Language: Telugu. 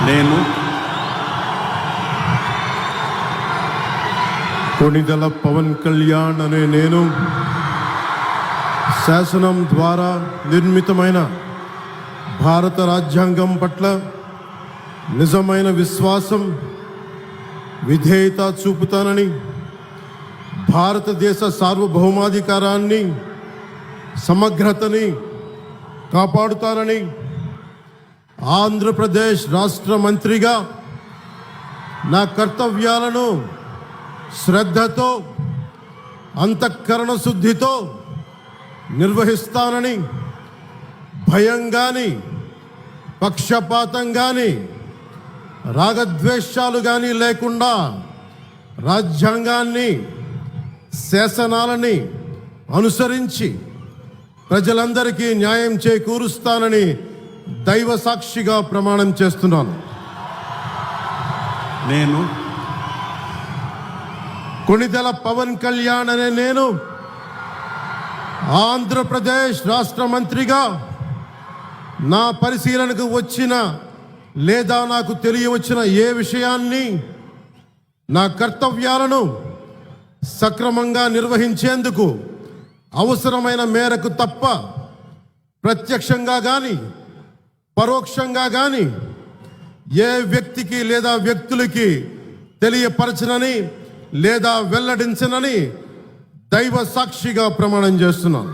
నేను కొణిదెల పవన్ కళ్యాణ్ అనే నేను శాసనం ద్వారా నిర్మితమైన భారత రాజ్యాంగం పట్ల నిజమైన విశ్వాసం, విధేయత చూపుతానని, భారతదేశ సార్వభౌమాధికారాన్ని, సమగ్రతని కాపాడుతానని, ఆంధ్రప్రదేశ్ రాష్ట్ర మంత్రిగా నా కర్తవ్యాలను శ్రద్ధతో, అంతఃకరణ శుద్ధితో నిర్వహిస్తానని, భయం కానీ, పక్షపాతం కానీ, రాగద్వేషాలు కానీ లేకుండా రాజ్యాంగాన్ని, శాసనాలని అనుసరించి ప్రజలందరికీ న్యాయం చేకూరుస్తానని దైవ సాక్షిగా ప్రమాణం చేస్తున్నాను. నేను కొణిదెల పవన్ కళ్యాణ్ అనే నేను ఆంధ్రప్రదేశ్ రాష్ట్ర మంత్రిగా నా పరిశీలనకు వచ్చిన లేదా నాకు తెలియవచ్చిన ఏ విషయాన్ని, నా కర్తవ్యాలను సక్రమంగా నిర్వహించేందుకు అవసరమైన మేరకు తప్ప ప్రత్యక్షంగా కానీ పరోక్షంగా కానీ ఏ వ్యక్తికి లేదా వ్యక్తులకి తెలియపరచనని లేదా వెల్లడించనని దైవ సాక్షిగా ప్రమాణం చేస్తున్నాను.